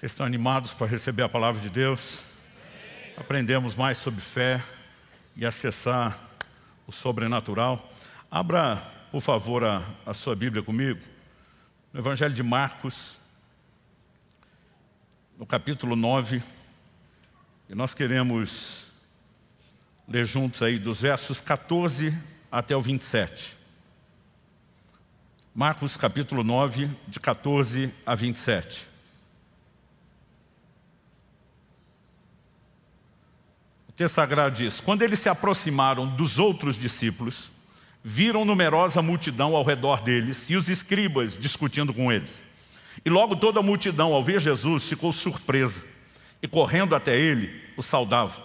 Vocês estão animados para receber a palavra de Deus? Aprendemos mais sobre fé e acessar o sobrenatural. Abra, por favor, a sua Bíblia comigo, no Evangelho de Marcos, no capítulo 9. E nós queremos ler juntos aí dos versos 14 até o 27. Marcos capítulo 9, de 14 a 27. O texto sagrado diz: quando eles se aproximaram dos outros discípulos, viram numerosa multidão ao redor deles e os escribas discutindo com eles. E logo toda a multidão, ao ver Jesus, ficou surpresa e, correndo até ele, o saudava.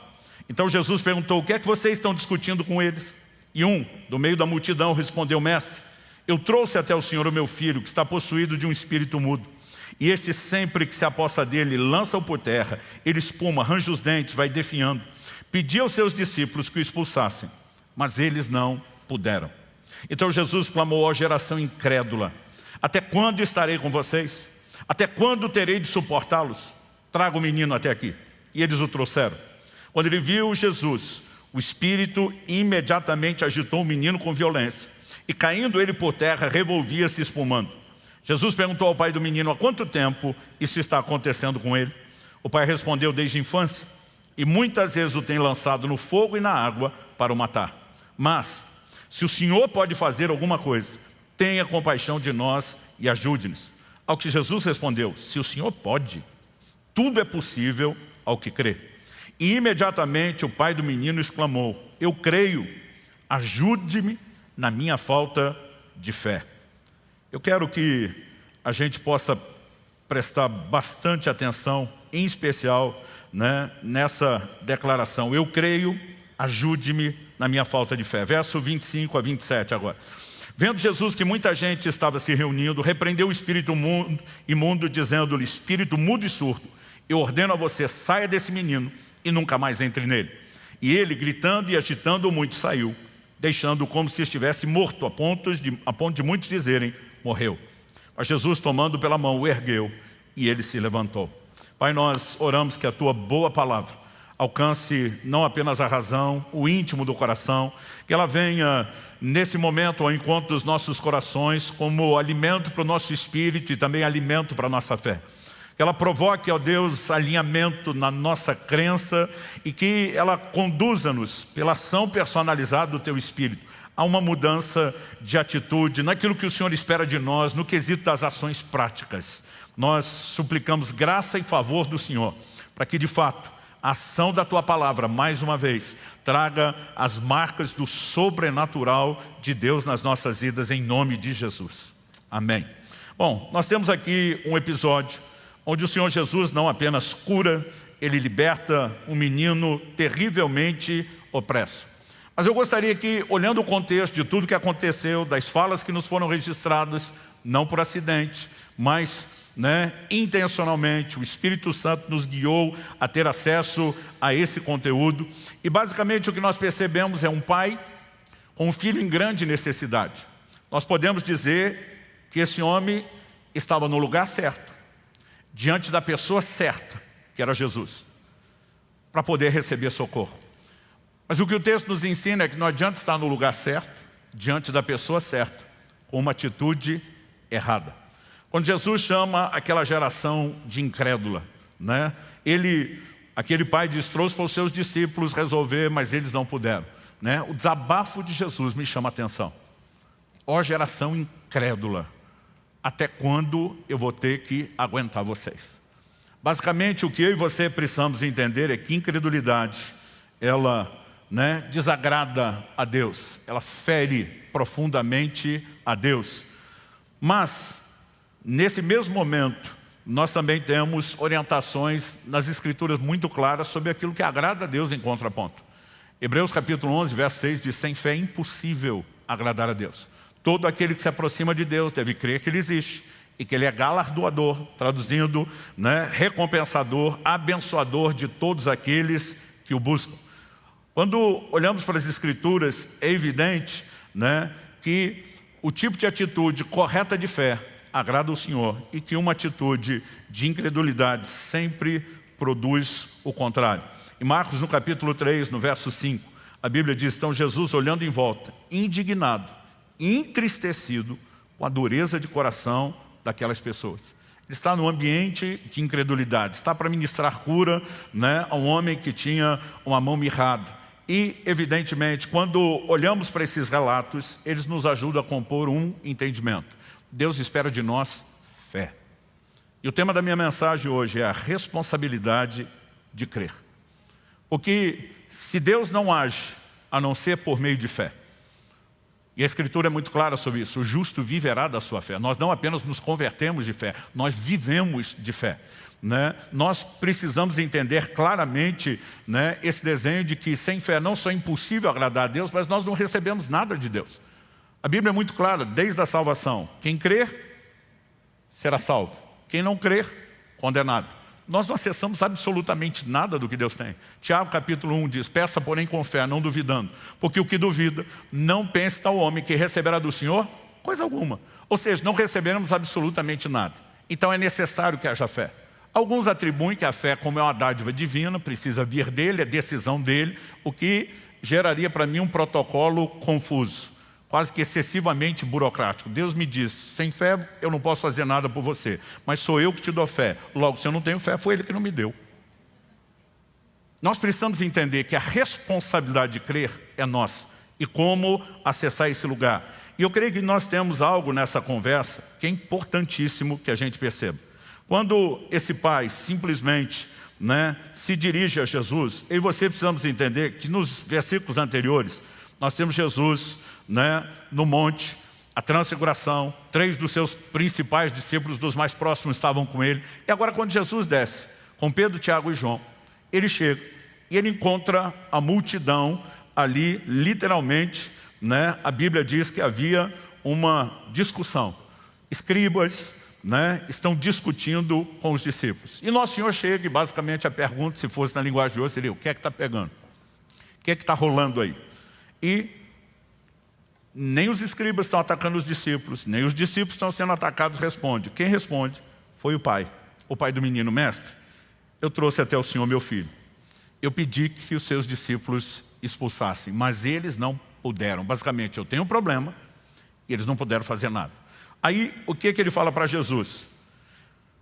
Então Jesus perguntou: o que é que vocês estão discutindo com eles? E um, do meio da multidão, respondeu: mestre, eu trouxe até o Senhor o meu filho, que está possuído de um espírito mudo. E este, sempre que se apossa dele, lança-o por terra. Ele espuma, arranja os dentes, vai definhando. Pediu aos seus discípulos que o expulsassem, mas eles não puderam. Então Jesus clamou à geração incrédula: até quando estarei com vocês? Até quando terei de suportá-los? Traga o menino até aqui. E eles o trouxeram. Quando ele viu Jesus, o espírito imediatamente agitou o menino com violência, e caindo ele por terra, revolvia-se espumando. Jesus perguntou ao pai do menino: há quanto tempo isso está acontecendo com ele? O pai respondeu: desde a infância, e muitas vezes o tem lançado no fogo e na água para o matar. Mas, se o Senhor pode fazer alguma coisa, tenha compaixão de nós e ajude-nos. Ao que Jesus respondeu: se o Senhor pode, tudo é possível ao que crê. E imediatamente o pai do menino exclamou: eu creio, ajude-me na minha falta de fé. Eu quero que a gente possa prestar bastante atenção, em especial, nessa declaração: eu creio, ajude-me na minha falta de fé. Verso 25 a 27 agora. Vendo Jesus que muita gente estava se reunindo, repreendeu o espírito imundo, dizendo-lhe: espírito mudo e surdo, eu ordeno a você, saia desse menino e nunca mais entre nele. E ele, gritando e agitando muito, saiu, deixando-o como se estivesse morto, a ponto de muitos dizerem: morreu. Mas Jesus, tomando pela mão, o ergueu e ele se levantou. Pai, nós oramos que a tua boa palavra alcance não apenas a razão, o íntimo do coração, que ela venha nesse momento ao encontro dos nossos corações como alimento para o nosso espírito e também alimento para a nossa fé. Que ela provoque, ó Deus, alinhamento na nossa crença e que ela conduza-nos pela ação personalizada do teu Espírito a uma mudança de atitude naquilo que o Senhor espera de nós, no quesito das ações práticas. Nós suplicamos graça e favor do Senhor, para que de fato a ação da tua palavra, mais uma vez, traga as marcas do sobrenatural de Deus nas nossas vidas, em nome de Jesus. Amém. Bom, nós temos aqui um episódio onde o Senhor Jesus não apenas cura, ele liberta um menino terrivelmente opresso. Mas eu gostaria que, olhando o contexto de tudo que aconteceu, das falas que nos foram registradas, não por acidente, mas intencionalmente, o Espírito Santo nos guiou a ter acesso a esse conteúdo. E basicamente o que nós percebemos é um pai com um filho em grande necessidade. Nós podemos dizer que esse homem estava no lugar certo, diante da pessoa certa, que era Jesus, para poder receber socorro. Mas o que o texto nos ensina é que não adianta estar no lugar certo, diante da pessoa certa, com uma atitude errada. Quando Jesus chama aquela geração de incrédula, aquele pai diz: trouxe para os seus discípulos resolver, mas eles não puderam. O desabafo de Jesus me chama a atenção. Ó geração incrédula, até quando eu vou ter que aguentar vocês? Basicamente, o que eu e você precisamos entender é que incredulidade, ela desagrada a Deus, ela fere profundamente a Deus. Mas, nesse mesmo momento, nós também temos orientações nas Escrituras muito claras sobre aquilo que agrada a Deus em contraponto. Hebreus capítulo 11, verso 6 diz: sem fé é impossível agradar a Deus. Todo aquele que se aproxima de Deus deve crer que Ele existe e que Ele é galardoador, traduzindo, recompensador, abençoador de todos aqueles que o buscam. Quando olhamos para as Escrituras, é evidente que o tipo de atitude correta de fé agrada ao Senhor e que uma atitude de incredulidade sempre produz o contrário. Em Marcos, no capítulo 3, no verso 5, a Bíblia diz: então Jesus, olhando em volta, indignado, entristecido com a dureza de coração daquelas pessoas. Ele está num ambiente de incredulidade, está para ministrar cura, a um homem que tinha uma mão mirrada. E, evidentemente, quando olhamos para esses relatos, eles nos ajudam a compor um entendimento. Deus espera de nós fé. E o tema da minha mensagem hoje é a responsabilidade de crer. Porque se Deus não age, a não ser por meio de fé, e a Escritura é muito clara sobre isso: o justo viverá da sua fé. Nós não apenas nos convertemos de fé, nós vivemos de fé. Nós precisamos entender claramente esse desenho de que sem fé não só é impossível agradar a Deus, mas nós não recebemos nada de Deus. A Bíblia é muito clara, desde a salvação: quem crer será salvo, quem não crer, condenado. Nós não acessamos absolutamente nada do que Deus tem. Tiago capítulo 1 diz: peça porém com fé, não duvidando, porque o que duvida não pense tal homem que receberá do Senhor coisa alguma. Ou seja, não receberemos absolutamente nada. Então é necessário que haja fé. Alguns atribuem que a fé, como é uma dádiva divina, precisa vir dele, é decisão dele, o que geraria para mim um protocolo confuso, quase que excessivamente burocrático. Deus me diz: sem fé eu não posso fazer nada por você, mas sou eu que te dou fé. Logo, se eu não tenho fé, foi Ele que não me deu. Nós precisamos entender que a responsabilidade de crer é nossa e como acessar esse lugar. E eu creio que nós temos algo nessa conversa que é importantíssimo que a gente perceba. Quando esse pai simplesmente se dirige a Jesus, eu e você precisamos entender que nos versículos anteriores nós temos Jesus no monte, a transfiguração, 3 dos seus principais discípulos, dos mais próximos, estavam com ele. E agora, quando Jesus desce com Pedro, Tiago e João, ele chega e ele encontra a multidão ali, literalmente, a Bíblia diz que havia uma discussão. Escribas estão discutindo com os discípulos. E Nosso Senhor chega e basicamente a pergunta, se fosse na linguagem de hoje, seria: o que é que está pegando? O que é que está rolando aí? E nem os escribas estão atacando os discípulos, nem os discípulos estão sendo atacados. Responde. Quem responde foi o pai do menino: mestre, eu trouxe até o Senhor meu filho. Eu pedi que os seus discípulos expulsassem, mas eles não puderam. Basicamente, eu tenho um problema e eles não puderam fazer nada. Aí, o que ele fala para Jesus?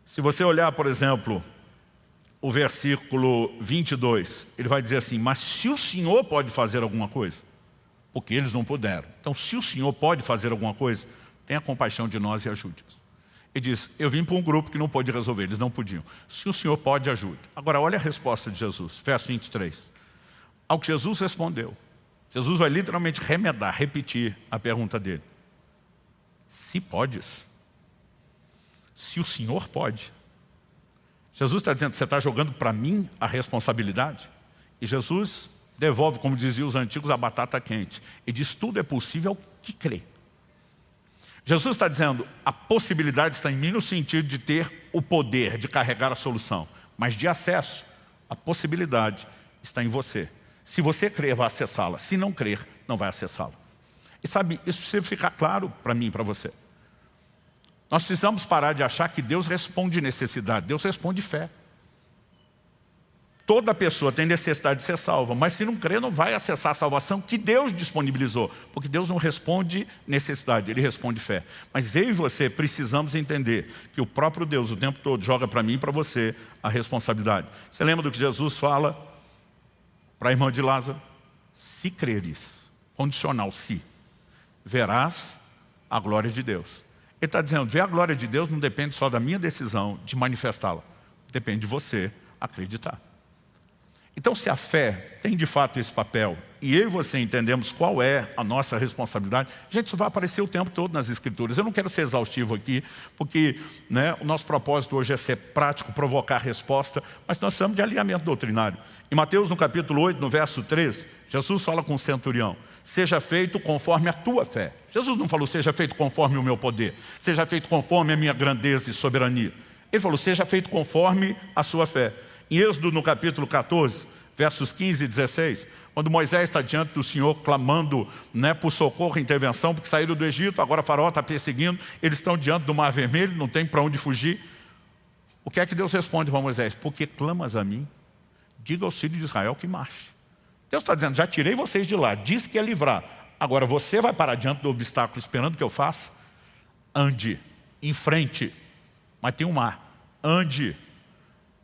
Se você olhar, por exemplo, o versículo 22, ele vai dizer assim: mas se o Senhor pode fazer alguma coisa, porque eles não puderam. Então, se o Senhor pode fazer alguma coisa, tenha compaixão de nós e ajude-nos. Ele diz: eu vim para um grupo que não pôde resolver, eles não podiam. Se o Senhor pode, ajude. Agora, olha a resposta de Jesus, verso 23. Ao que Jesus respondeu, Jesus vai literalmente remedar, repetir a pergunta dele: se podes, se o Senhor pode. Jesus está dizendo: você está jogando para mim a responsabilidade? E Jesus devolve, como diziam os antigos, a batata quente. E diz: tudo é possível ao que crê. Jesus está dizendo: a possibilidade está em mim no sentido de ter o poder de carregar a solução, mas de acesso, a possibilidade está em você. Se você crer, vai acessá-la. Se não crer, não vai acessá-la. E sabe, isso precisa ficar claro para mim e para você. Nós precisamos parar de achar que Deus responde necessidade. Deus responde fé. Toda pessoa tem necessidade de ser salva, mas se não crer, não vai acessar a salvação que Deus disponibilizou. Porque Deus não responde necessidade, Ele responde fé. Mas eu e você precisamos entender que o próprio Deus o tempo todo joga para mim e para você a responsabilidade. Você lembra do que Jesus fala para a irmã de Lázaro? Se creres, condicional, se, verás a glória de Deus. Ele está dizendo: ver a glória de Deus não depende só da minha decisão de manifestá-la. Depende de você acreditar. Então, se a fé tem de fato esse papel, e eu e você entendemos qual é a nossa responsabilidade, gente, isso vai aparecer o tempo todo nas Escrituras. Eu não quero ser exaustivo aqui, porque o nosso propósito hoje é ser prático, provocar resposta, mas nós precisamos de alinhamento doutrinário. Em Mateus, no capítulo 8, no verso 13, Jesus fala com o centurião: seja feito conforme a tua fé. Jesus não falou: seja feito conforme o meu poder, seja feito conforme a minha grandeza e soberania. Ele falou: seja feito conforme a sua fé. Em Êxodo, no capítulo 14, versos 15 e 16, Quando Moisés está diante do Senhor clamando, né, por socorro e intervenção, porque saíram do Egito, agora o faraó está perseguindo, eles estão diante do Mar Vermelho, não tem para onde fugir. O que é que Deus responde para Moisés? Porque clamas a mim, diga aos filhos de Israel que marche. Deus está dizendo, já tirei vocês de lá, disse que ia livrar. Agora você vai parar diante do obstáculo esperando que eu faça? Ande, em frente, mas tem um mar, ande.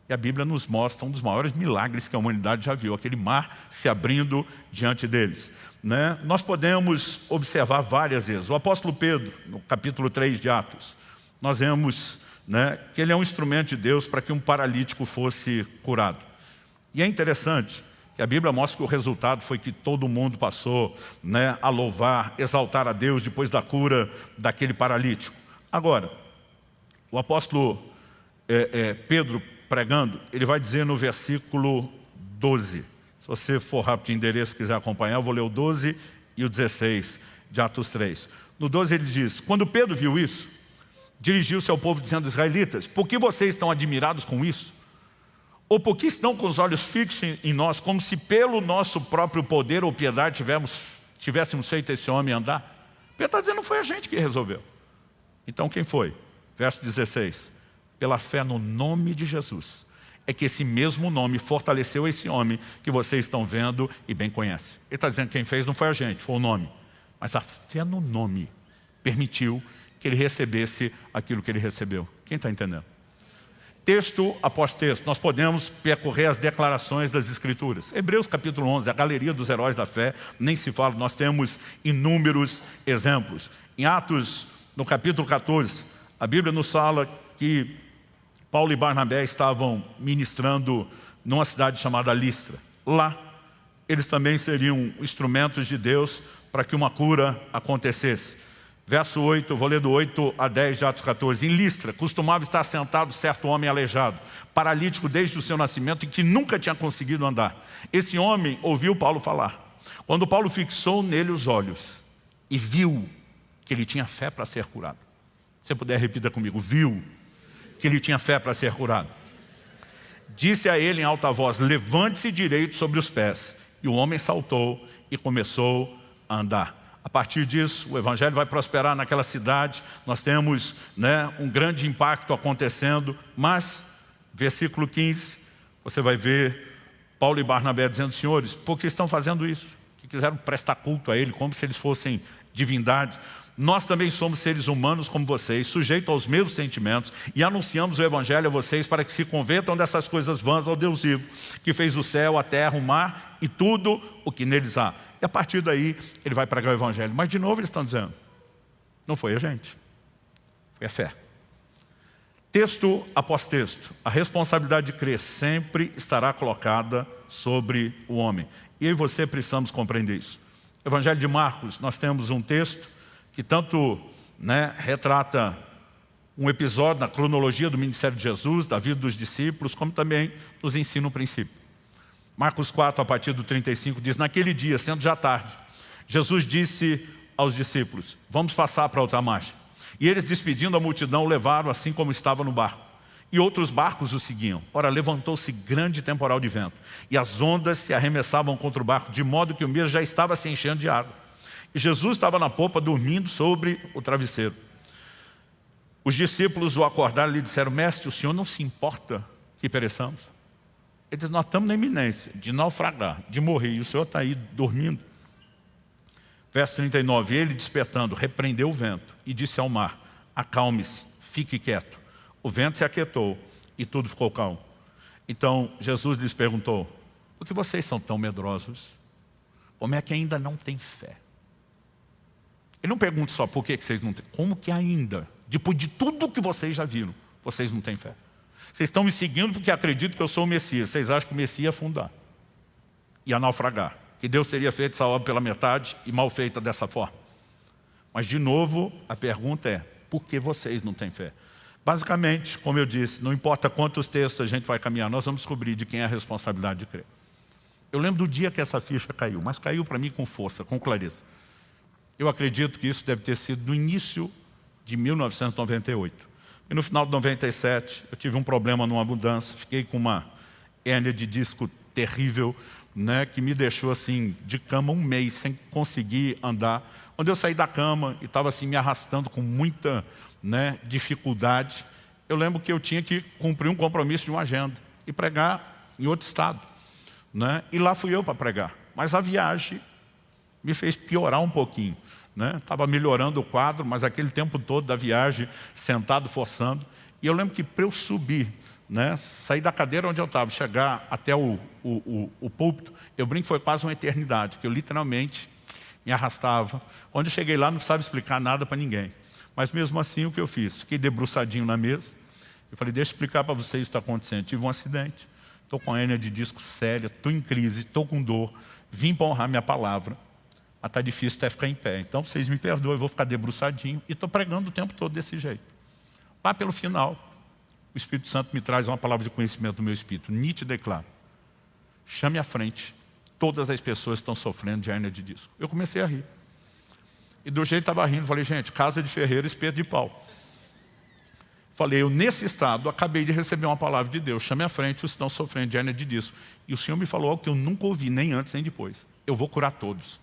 E a Bíblia nos mostra um dos maiores milagres que a humanidade já viu, aquele mar se abrindo diante deles, né? Nós podemos observar várias vezes. O apóstolo Pedro, no capítulo 3 de Atos, nós vemos, né, que ele é um instrumento de Deus para que um paralítico fosse curado. E é interessante que a Bíblia mostra que o resultado foi que todo mundo passou, né, a louvar, exaltar a Deus depois da cura daquele paralítico. Agora, o apóstolo Pedro, pregando, ele vai dizer no versículo 12. Se você for rápido de endereço e quiser acompanhar, eu vou ler o 12 e o 16 de Atos 3. No 12 ele diz, quando Pedro viu isso, dirigiu-se ao povo dizendo, israelitas, por que vocês estão admirados com isso? Ou por que estão com os olhos fixos em nós, como se pelo nosso próprio poder ou piedade tivéssemos feito esse homem andar? Pedro está dizendo, não foi a gente que resolveu. Então quem foi? Verso 16. Pela fé no nome de Jesus, é que esse mesmo nome fortaleceu esse homem que vocês estão vendo e bem conhecem. Ele está dizendo que quem fez não foi a gente, foi o nome. Mas a fé no nome permitiu que ele recebesse aquilo que ele recebeu. Quem está entendendo? Texto após texto, nós podemos percorrer as declarações das Escrituras. Hebreus capítulo 11, a galeria dos heróis da fé, nem se fala, nós temos inúmeros exemplos. Em Atos, no capítulo 14, a Bíblia nos fala que Paulo e Barnabé estavam ministrando numa cidade chamada Listra. Lá, eles também seriam instrumentos de Deus para que uma cura acontecesse. Verso 8, vou ler do 8 a 10 de Atos 14. Em Listra, costumava estar sentado certo homem aleijado, paralítico desde o seu nascimento e que nunca tinha conseguido andar. Esse homem ouviu Paulo falar. Quando Paulo fixou nele os olhos e viu que ele tinha fé para ser curado. Se você puder, repita comigo. Viu que ele tinha fé para ser curado. Disse a ele em alta voz, levante-se direito sobre os pés. E o homem saltou e começou a andar. A partir disso, o evangelho vai prosperar naquela cidade. Nós temos, né, um grande impacto acontecendo. Mas, versículo 15, você vai ver Paulo e Barnabé dizendo, senhores, por que estão fazendo isso? Que quiseram prestar culto a ele, como se eles fossem divindades. Nós também somos seres humanos como vocês, sujeitos aos mesmos sentimentos, e anunciamos o evangelho a vocês para que se convertam dessas coisas vãs ao Deus vivo, que fez o céu, a terra, o mar e tudo o que neles há. E a partir daí, ele vai pregar o evangelho. Mas de novo eles estão dizendo, não foi a gente, foi a fé. Texto após texto, a responsabilidade de crer sempre estará colocada sobre o homem. E eu e você precisamos compreender isso. No Evangelho de Marcos, nós temos um texto que tanto, né, retrata um episódio na cronologia do ministério de Jesus, da vida dos discípulos, como também nos ensina um princípio. Marcos 4, a partir do 35, diz, naquele dia, sendo já tarde, Jesus disse aos discípulos, vamos passar para outra margem. E eles, despedindo a multidão, o levaram assim como estava no barco. E outros barcos o seguiam. Ora, levantou-se grande temporal de vento, e as ondas se arremessavam contra o barco, de modo que o mesmo já estava se enchendo de água. E Jesus estava na popa, dormindo sobre o travesseiro. Os discípulos o acordaram e lhe disseram, mestre, o senhor não se importa que pereçamos? Ele diz, nós estamos na iminência de naufragar, de morrer, e o senhor está aí dormindo. Verso 39, ele despertando, repreendeu o vento e disse ao mar, acalme-se, fique quieto. O vento se aquietou e tudo ficou calmo. Então Jesus lhes perguntou, por que vocês são tão medrosos? Como é que ainda não têm fé? Ele não pergunta só por que vocês não têm, como que ainda, depois de tudo que vocês já viram, vocês não têm fé? Vocês estão me seguindo porque acreditam que eu sou o Messias. Vocês acham que o Messias ia afundar, ia naufragar, que Deus teria feito essa obra pela metade e mal feita dessa forma. Mas de novo, a pergunta é, por que vocês não têm fé? Basicamente, como eu disse, não importa quantos textos a gente vai caminhar, nós vamos descobrir de quem é a responsabilidade de crer. Eu lembro do dia que essa ficha caiu, mas caiu para mim com força, com clareza. Eu acredito que isso deve ter sido no início de 1998. E no final de 97, eu tive um problema numa mudança, fiquei com uma hérnia de disco terrível, né, que me deixou assim, de cama um mês, sem conseguir andar. Quando eu saí da cama e estava assim, me arrastando com muita, né, dificuldade, eu lembro que eu tinha que cumprir um compromisso de uma agenda e pregar em outro estado, né? E lá fui eu para pregar. Mas a viagem me fez piorar um pouquinho, né? Estava melhorando o quadro, mas aquele tempo todo da viagem, sentado, forçando. E eu lembro que para eu subir, né, sair da cadeira onde eu estava, chegar até o púlpito, eu brinco que foi quase uma eternidade, porque eu literalmente me arrastava. Quando eu cheguei lá, não precisava explicar nada para ninguém. Mas mesmo assim, o que eu fiz? Fiquei debruçadinho na mesa. Eu falei, deixa eu explicar para vocês o que está acontecendo. Tive um acidente, estou com a hérnia de disco séria, estou em crise, estou com dor, vim para honrar minha palavra. Mas está difícil até ficar em pé. Então, vocês me perdoem, eu vou ficar debruçadinho. E estou pregando o tempo todo desse jeito. Lá pelo final, o Espírito Santo me traz uma palavra de conhecimento do meu espírito. Nietzsche declara, chame à frente todas as pessoas que estão sofrendo de hérnia de disco. Eu comecei a rir. E do jeito que estava rindo, falei, gente, casa de ferreiro, espeto de pau. Falei, eu nesse estado, acabei de receber uma palavra de Deus. Chame à frente os que estão sofrendo de hérnia de disco. E o Senhor me falou algo que eu nunca ouvi, nem antes nem depois. Eu vou curar todos.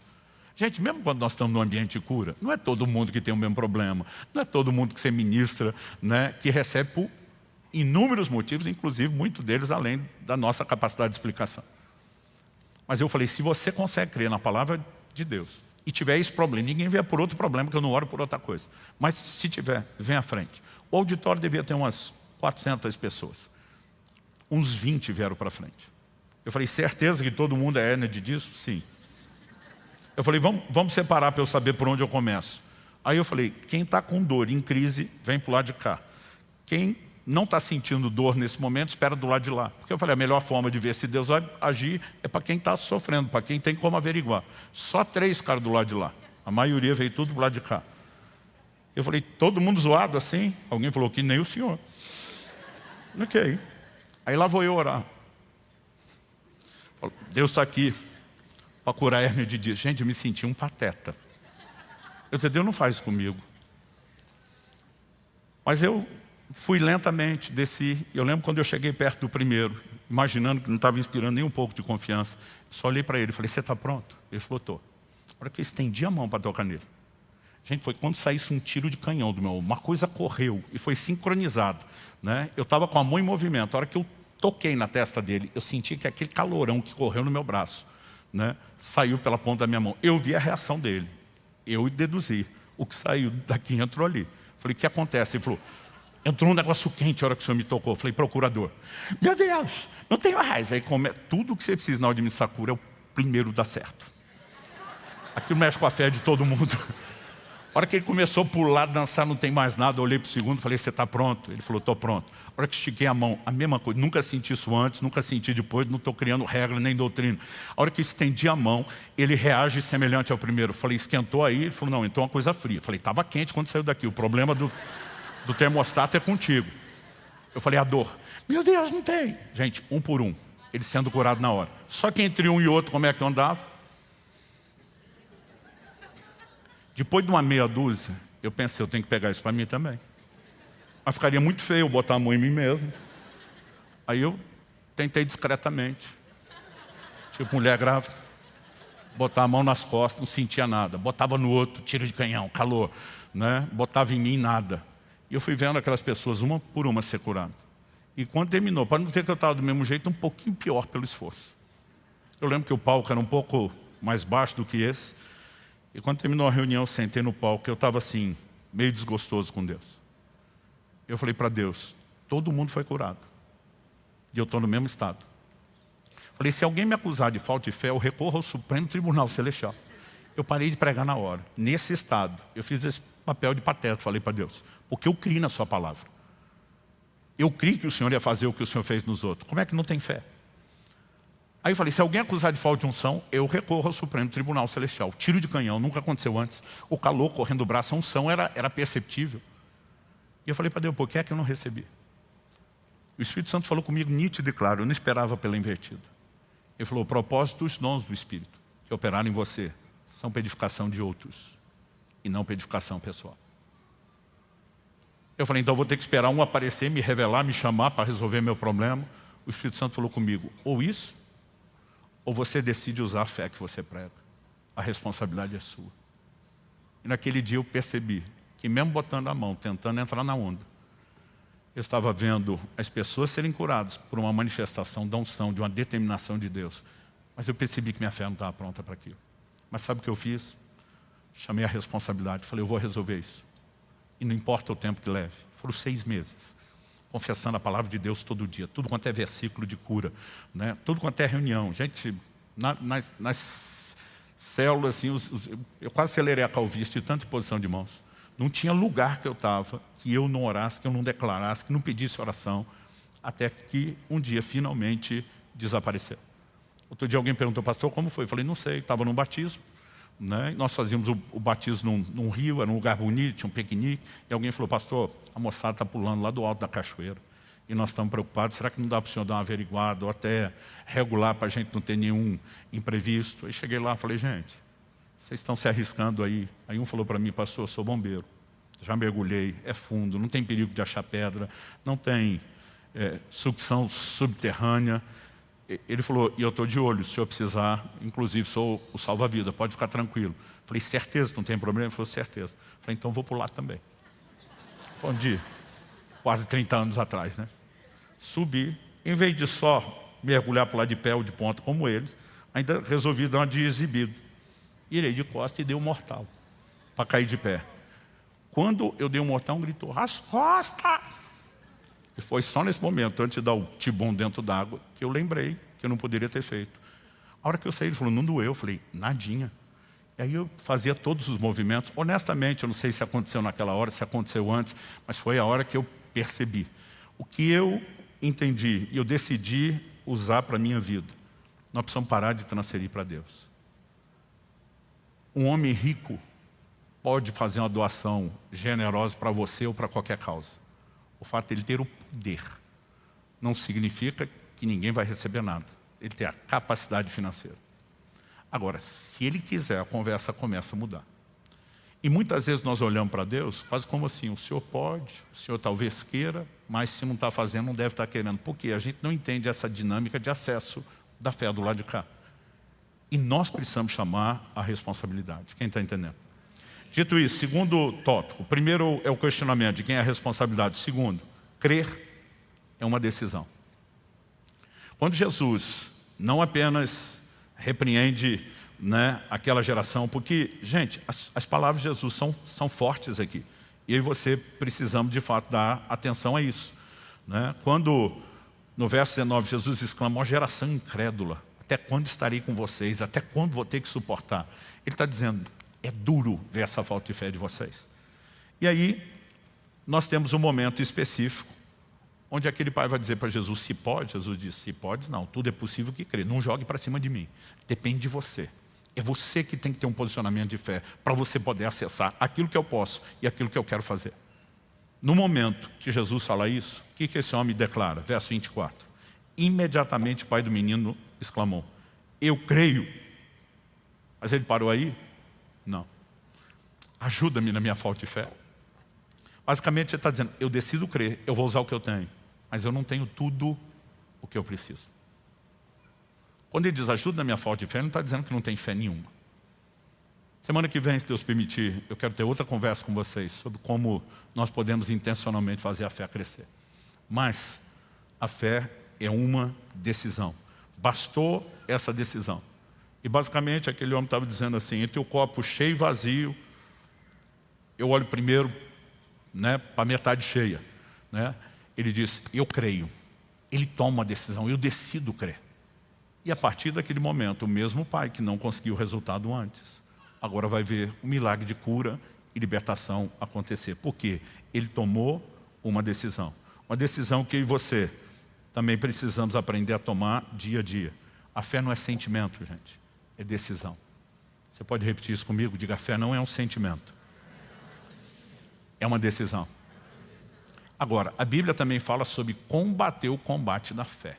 Gente, mesmo quando nós estamos num ambiente de cura, não é todo mundo que tem o mesmo problema. Não é todo mundo que você ministra, né, que recebe por inúmeros motivos, inclusive muitos deles além da nossa capacidade de explicação. Mas eu falei, se você consegue crer na palavra de Deus e tiver esse problema, ninguém vê por outro problema, que eu não oro por outra coisa. Mas se tiver, vem à frente. O auditório devia ter umas 400 pessoas. Uns 20 vieram para frente. Eu falei, certeza que todo mundo é hérnia de disco? Sim. Eu falei, vamos separar para eu saber por onde eu começo. Aí eu falei, quem está com dor, em crise, vem para o lado de cá. Quem não está sentindo dor nesse momento, espera do lado de lá. Porque eu falei, a melhor forma de ver se Deus vai agir é para quem está sofrendo, para quem tem como averiguar. Só 3 ficaram do lado de lá. A maioria veio tudo do lado de cá. Eu falei, todo mundo zoado assim? Alguém falou que nem o senhor. Ok. Aí lá vou eu orar. Deus está aqui para curar a hérnia de disco. Gente, eu me senti um pateta. Eu disse, Deus não faz isso comigo. Mas eu fui lentamente, desci. Eu lembro quando eu cheguei perto do primeiro, imaginando que não estava inspirando nem um pouco de confiança. Só olhei para ele e falei, você está pronto? Ele falou, estou. A hora que eu estendi a mão para tocar nele. Gente, foi quando saísse um tiro de canhão do meu ombro. Uma coisa correu e foi sincronizada, né? Eu estava com a mão em movimento. A hora que eu toquei na testa dele, eu senti que aquele calorão que correu no meu braço, né, saiu pela ponta da minha mão. Eu vi a reação dele. Eu deduzi. O que saiu daqui entrou ali. Falei, o que acontece? Ele falou, entrou um negócio quente a hora que o senhor me tocou. Falei, procurador. Meu Deus, não tem mais. Aí, tudo que você precisa na hora de me cura é o primeiro dar certo. Aquilo mexe com a fé de todo mundo. A hora que ele começou a pular, dançar, não tem mais nada, eu olhei para o segundo e falei, você está pronto? Ele falou, estou pronto. A hora que estiquei a mão, a mesma coisa, nunca senti isso antes, nunca senti depois, não estou criando regra nem doutrina. A hora que eu estendi a mão, ele reage semelhante ao primeiro. Eu falei, esquentou aí? Ele falou, não, então uma coisa fria. Eu falei, estava quente quando saiu daqui, o problema do termostato é contigo. Eu falei, a dor. Meu Deus, não tem. Gente, um por um, ele sendo curado na hora. Só que entre um e outro, como é que eu andava? Depois de uma meia dúzia, eu pensei, eu tenho que pegar isso para mim também. Mas ficaria muito feio eu botar a mão em mim mesmo. Aí eu tentei discretamente, tipo mulher grávida, botar a mão nas costas, não sentia nada. Botava no outro, tiro de canhão, calor, né? Botava em mim, nada. E eu fui vendo aquelas pessoas, uma por uma, ser curado. E quando terminou, para não dizer que eu estava do mesmo jeito, um pouquinho pior pelo esforço. Eu lembro que o palco era um pouco mais baixo do que esse. E quando terminou a reunião, eu sentei no palco, eu estava assim, meio desgostoso com Deus. Eu falei para Deus, todo mundo foi curado. E eu estou no mesmo estado. Falei, se alguém me acusar de falta de fé, eu recorro ao Supremo Tribunal Celestial. Eu parei de pregar na hora. Nesse estado, eu fiz esse papel de pateta, falei para Deus, porque eu criei na sua palavra. Eu criei que o Senhor ia fazer o que o Senhor fez nos outros. Como é que não tem fé? Aí eu falei, se alguém acusar de falta de unção, eu recorro ao Supremo Tribunal Celestial. Tiro de canhão, nunca aconteceu antes. O calor correndo do braço, a unção era perceptível. E eu falei para Deus, por que é que eu não recebi? O Espírito Santo falou comigo nítido e claro, eu não esperava pela invertida. Ele falou, o propósito dos dons do Espírito que operaram em você são para edificação de outros e não para edificação pessoal. Eu falei, então eu vou ter que esperar um aparecer, me revelar, me chamar para resolver meu problema. O Espírito Santo falou comigo, ou isso, ou você decide usar a fé que você prega. A responsabilidade é sua. E naquele dia eu percebi que mesmo botando a mão, tentando entrar na onda, eu estava vendo as pessoas serem curadas por uma manifestação da unção, de uma determinação de Deus. Mas eu percebi que minha fé não estava pronta para aquilo. Mas sabe o que eu fiz? Chamei a responsabilidade, falei, eu vou resolver isso. E não importa o tempo que leve. Foram 6 meses, confessando a palavra de Deus todo dia. Tudo quanto é versículo de cura, né? Tudo quanto é reunião. Gente, nas células, assim, eu quase acelerei a calvície de tanta posição de mãos. Não tinha lugar que eu estava, que eu não orasse, que eu não declarasse, que não pedisse oração, até que um dia, finalmente, desapareceu. Outro dia alguém perguntou, pastor, como foi? Eu falei, não sei, estava num batismo. Né? Nós fazíamos o batismo num rio, era um lugar bonito, tinha um piquenique. E alguém falou, pastor, a moçada está pulando lá do alto da cachoeira. E nós estamos preocupados, será que não dá para o senhor dar uma averiguada ou até regular para a gente não ter nenhum imprevisto? Aí cheguei lá e falei, gente, vocês estão se arriscando aí. Aí um falou para mim, pastor, eu sou bombeiro. Já mergulhei, é fundo, não tem perigo de achar pedra, não tem sucção subterrânea. Ele falou, e eu estou de olho, se eu precisar, inclusive sou o salva-vida, pode ficar tranquilo. Falei, certeza, não tem problema? Ele falou, certeza. Falei, então vou pular também. Foi um dia, quase 30 anos atrás, né? Subi, em vez de só mergulhar para lá de pé ou de ponta como eles, ainda resolvi dar uma de exibido. Irei de costas e dei um mortal, para cair de pé. Quando eu dei um mortal, gritou, as costas! E foi só nesse momento, antes de dar o tibum dentro d'água, que eu lembrei que eu não poderia ter feito. A hora que eu saí, ele falou, não doeu. Eu falei, nadinha. E aí eu fazia todos os movimentos. Honestamente, eu não sei se aconteceu naquela hora, se aconteceu antes, mas foi a hora que eu percebi. O que eu entendi e eu decidi usar para a minha vida, nós precisamos parar de transferir para Deus. Um homem rico pode fazer uma doação generosa para você ou para qualquer causa. O fato de ele ter o poder não significa que ninguém vai receber nada. Ele tem a capacidade financeira. Agora, se ele quiser, a conversa começa a mudar. E muitas vezes nós olhamos para Deus quase como assim, o Senhor pode, o Senhor talvez queira, mas se não está fazendo, não deve estar querendo. Por quê? A gente não entende essa dinâmica de acesso da fé do lado de cá. E nós precisamos chamar a responsabilidade. Quem está entendendo? Dito isso, segundo tópico. Primeiro é o questionamento de quem é a responsabilidade. Segundo, crer é uma decisão. Quando Jesus não apenas repreende, né, aquela geração, porque, gente, as palavras de Jesus são fortes aqui. E eu e você precisamos, de fato, dar atenção a isso. Né? Quando, no verso 19, Jesus exclama, uma geração incrédula, até quando estarei com vocês? Até quando vou ter que suportar? Ele está dizendo, é duro ver essa falta de fé de vocês. E aí, nós temos um momento específico, onde aquele pai vai dizer para Jesus, se pode? Jesus diz, se pode, não, tudo é possível que crê. Não jogue para cima de mim, depende de você. É você que tem que ter um posicionamento de fé, para você poder acessar aquilo que eu posso e aquilo que eu quero fazer. No momento que Jesus fala isso, o que esse homem declara? Verso 24. Imediatamente o pai do menino exclamou, eu creio. Mas ele parou aí? Não. Ajuda-me na minha falta de fé. Basicamente ele está dizendo, eu decido crer, eu vou usar o que eu tenho, mas eu não tenho tudo o que eu preciso. Quando ele diz ajuda na minha falta de fé, ele não está dizendo que não tem fé nenhuma. Semana que vem, se Deus permitir, eu quero ter outra conversa com vocês sobre como nós podemos intencionalmente fazer a fé crescer. Mas a fé é uma decisão. Bastou essa decisão. E basicamente aquele homem estava dizendo assim, entre o copo cheio e vazio, eu olho primeiro, né, para a metade cheia. Né? Ele diz, eu creio. Ele toma uma decisão, eu decido crer. E a partir daquele momento, o mesmo pai que não conseguiu o resultado antes, agora vai ver o milagre de cura e libertação acontecer. Por quê? Ele tomou uma decisão. Uma decisão que eu e você também precisamos aprender a tomar dia a dia. A fé não é sentimento, gente. É decisão. Você pode repetir isso comigo? Diga, a fé não é um sentimento. É uma decisão. Agora, a Bíblia também fala sobre combater o combate da fé.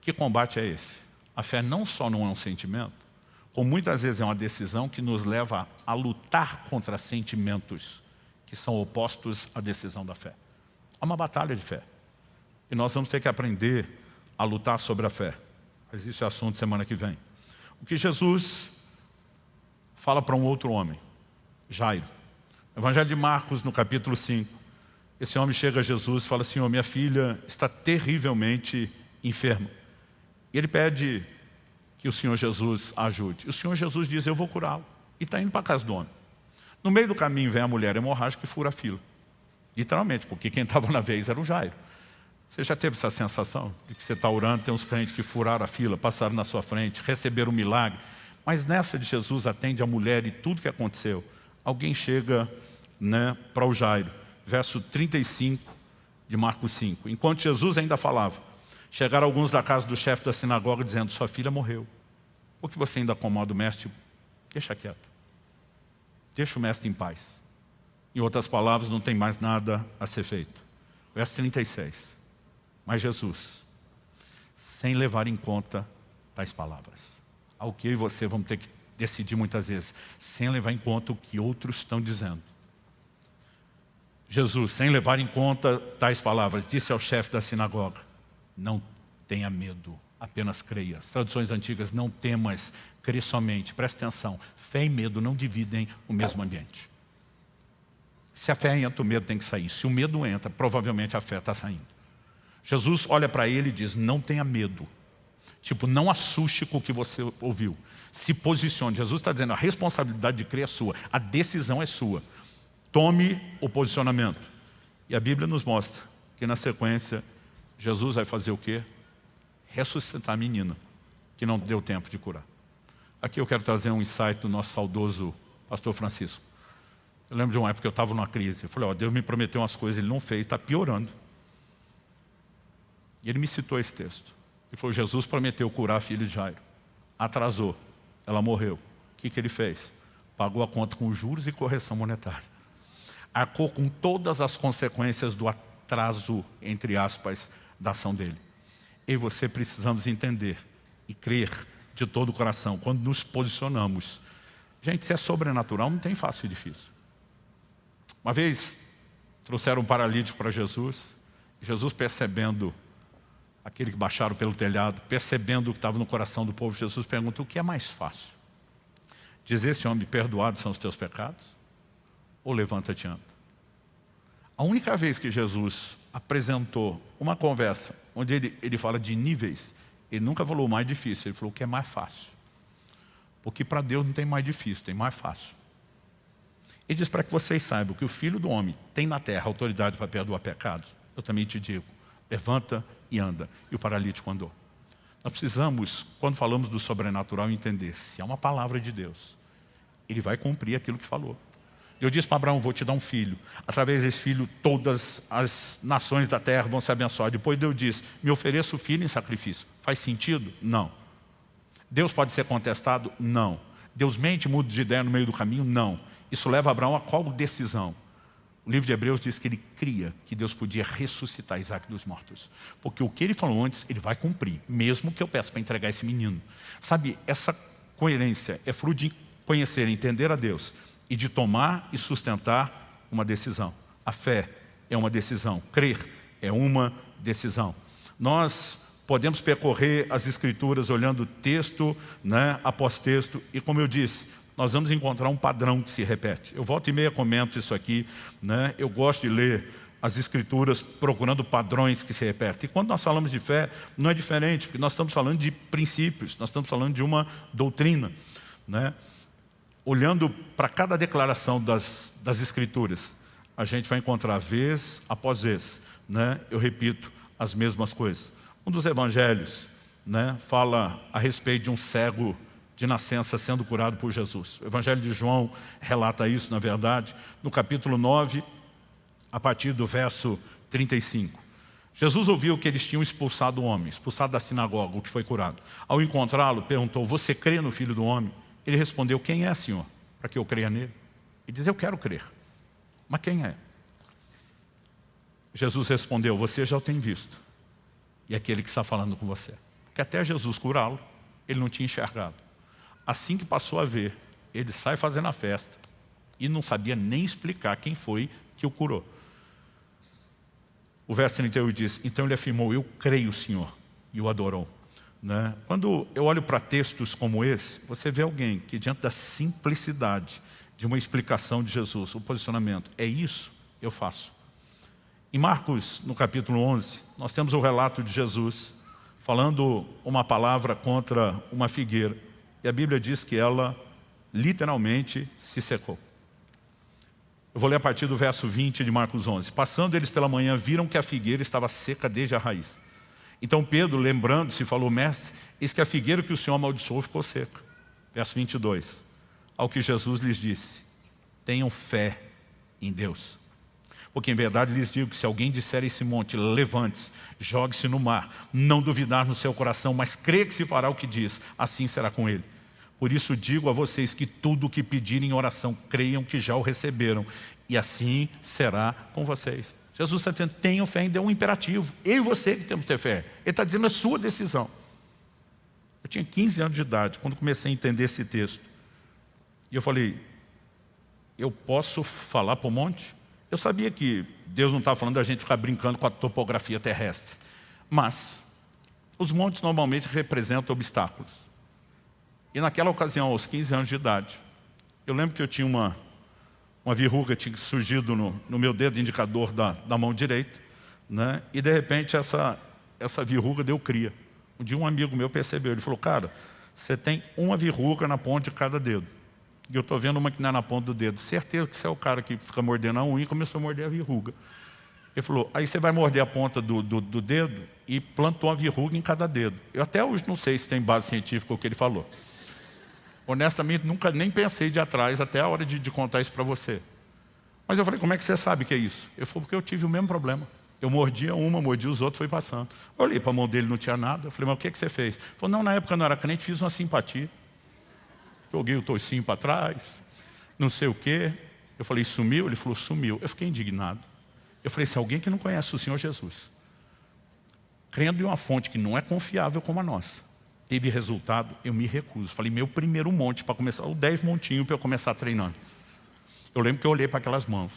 Que combate é esse? A fé não só não é um sentimento, como muitas vezes é uma decisão que nos leva a lutar contra sentimentos que são opostos à decisão da fé. É uma batalha de fé. E nós vamos ter que aprender a lutar sobre a fé. mas isso é assunto semana que vem. O que Jesus fala para um outro homem, Jairo. Evangelho de Marcos, no capítulo 5. Esse homem chega a Jesus e fala: Senhor, minha filha está terrivelmente enferma. E ele pede que o Senhor Jesus a ajude. E o Senhor Jesus diz: eu vou curá-lo. E está indo para a casa do homem. No meio do caminho vem a mulher hemorrágica e fura a fila. Literalmente, porque quem estava na vez era o Jairo. Você já teve essa sensação de que você está orando, tem uns crentes que furaram a fila, passaram na sua frente, receberam um milagre. Mas nessa de Jesus atende a mulher e tudo que aconteceu. Alguém chega, para o Jairo. Verso 35 de Marcos 5. Enquanto Jesus ainda falava, chegaram alguns da casa do chefe da sinagoga dizendo: sua filha morreu. Por que você ainda acomoda o mestre? Deixa quieto. Deixa o mestre em paz. Em outras palavras, não tem mais nada a ser feito. Verso 36. Mas Jesus, sem levar em conta tais palavras, ao que eu e você vamos ter que decidir muitas vezes, sem levar em conta o que outros estão dizendo. Jesus, sem levar em conta tais palavras, disse ao chefe da sinagoga: não tenha medo, apenas creia. As traduções antigas: não temas, crê somente. Presta atenção, fé e medo não dividem o mesmo ambiente. Se a fé entra, o medo tem que sair. Se o medo entra, provavelmente a fé está saindo. Jesus olha para ele e diz: não tenha medo. Tipo, não assuste com o que você ouviu. Se posicione. Jesus está dizendo: a responsabilidade de crer é sua, a decisão é sua. Tome o posicionamento. E a Bíblia nos mostra que na sequência Jesus vai fazer o quê? Ressuscitar a menina que não deu tempo de curar. Aqui eu quero trazer um insight do nosso saudoso pastor Francisco. Eu lembro de uma época que eu estava numa crise. Eu falei: Deus me prometeu umas coisas, Ele não fez, está piorando. E ele me citou esse texto. Ele falou: Jesus prometeu curar a filha de Jairo. Atrasou, ela morreu. O que ele fez? Pagou a conta com juros e correção monetária. Arcou com todas as consequências do atraso, entre aspas, da ação dele. Eu e você precisamos entender e crer de todo o coração. Quando nos posicionamos, gente, se é sobrenatural, não tem fácil e difícil. Uma vez trouxeram um paralítico para Jesus. Jesus, percebendo aquele que baixaram pelo telhado, percebendo o que estava no coração do povo, Jesus pergunta: o que é mais fácil? Dizer esse homem: perdoados são os teus pecados? Ou levanta-te e anda? A única vez que Jesus apresentou uma conversa onde ele fala de níveis, ele nunca falou o mais difícil, ele falou o que é mais fácil. Porque para Deus não tem mais difícil, tem mais fácil. Ele diz: para que vocês saibam que o Filho do Homem tem na terra autoridade para perdoar pecados, eu também te digo, levanta e anda. E o paralítico andou. Nós precisamos, quando falamos do sobrenatural, entender: se é uma palavra de Deus, Ele vai cumprir aquilo que falou. Eu disse para Abraão: vou te dar um filho. Através desse filho, todas as nações da terra vão se abençoar. Depois Deus disse: me ofereça o filho em sacrifício. Faz sentido? Não. Deus pode ser contestado? Não. Deus mente, muda de ideia no meio do caminho? Não. Isso leva Abraão a qual decisão? O livro de Hebreus diz que ele cria que Deus podia ressuscitar Isaac dos mortos. Porque o que ele falou antes, ele vai cumprir, mesmo que eu peça para entregar esse menino. Sabe, essa coerência é fruto de conhecer, entender a Deus e de tomar e sustentar uma decisão. A fé é uma decisão, crer é uma decisão. Nós podemos percorrer as Escrituras olhando texto, após texto, e como eu disse, nós vamos encontrar um padrão que se repete. Eu volta e meia comento isso aqui, eu gosto de ler as Escrituras procurando padrões que se repetem. E quando nós falamos de fé, não é diferente, porque nós estamos falando de princípios, nós estamos falando de uma doutrina. Olhando para cada declaração das Escrituras, a gente vai encontrar vez após vez, eu repito as mesmas coisas. Um dos evangelhos fala a respeito de um cego de nascença sendo curado por Jesus. O Evangelho de João relata isso, na verdade, no capítulo 9, a partir do verso 35. Jesus ouviu que eles tinham expulsado o homem, expulsado da sinagoga, o que foi curado. Ao encontrá-lo, perguntou: você crê no Filho do Homem? Ele respondeu: quem é, Senhor, para que eu creia nele? Ele diz: eu quero crer. Mas quem é? Jesus respondeu: você já o tem visto. E é aquele que está falando com você. Porque até Jesus curá-lo, ele não tinha enxergado. Assim que passou a ver, ele sai fazendo a festa e não sabia nem explicar quem foi que o curou. O verso 31 diz: então ele afirmou: eu creio, Senhor, e o adorou. né? Quando eu olho para textos como esse, você vê alguém que diante da simplicidade de uma explicação de Jesus, o posicionamento, é isso, eu faço. Em Marcos, no capítulo 11, nós temos o relato de Jesus falando uma palavra contra uma figueira. E a Bíblia diz que ela literalmente se secou. Eu vou ler a partir do verso 20 de Marcos 11. Passando eles pela manhã, viram que a figueira estava seca desde a raiz. Então Pedro, lembrando-se, falou: mestre, eis que a figueira que o Senhor amaldiçoou ficou seca. Verso 22. Ao que Jesus lhes disse: tenham fé em Deus. Porque em verdade lhes digo que se alguém disser a esse monte: levante-se, jogue-se no mar, não duvidar no seu coração, mas crê que se fará o que diz, assim será com ele. Por isso digo a vocês que tudo o que pedirem em oração, creiam que já o receberam, e assim será com vocês. Jesus está dizendo: tenham fé em Deus, é um imperativo. Eu e você que temos que ter fé. Ele está dizendo: é sua decisão. Eu tinha 15 anos de idade, quando comecei a entender esse texto. E eu falei: eu posso falar para o monte? Eu sabia que Deus não estava falando da gente ficar brincando com a topografia terrestre. Mas os montes normalmente representam obstáculos. E naquela ocasião, aos 15 anos de idade, eu lembro que eu tinha uma verruga tinha surgido no meu dedo indicador da mão direita, né? E de repente essa verruga deu cria. Um dia um amigo meu percebeu, ele falou: cara, você tem uma verruga na ponta de cada dedo. E eu estou vendo uma que não é na ponta do dedo. Certeza que você é o cara que fica mordendo a unha e começou a morder a verruga. Ele falou: aí você vai morder a ponta do dedo e plantou uma verruga em cada dedo. Eu até hoje não sei se tem base científica o que ele falou. Honestamente, nunca nem pensei de atrás até a hora de contar isso para você. Mas eu falei: como é que você sabe que é isso? Ele falou: porque eu tive o mesmo problema. Eu mordia uma, mordia os outros, foi passando. Eu olhei para a mão dele, não tinha nada. Eu falei: mas o que você fez? Ele falou: não, na época eu não era crente, fiz uma simpatia. Joguei o toicinho para trás, não sei o quê. Eu falei: sumiu? Ele falou: sumiu. Eu fiquei indignado. Eu falei: se alguém que não conhece o Senhor Jesus, crendo em uma fonte que não é confiável como a nossa, teve resultado, eu me recuso. Falei: meu primeiro monte para começar, ou 10 montinhos para eu começar treinando. Eu lembro que eu olhei para aquelas mãos.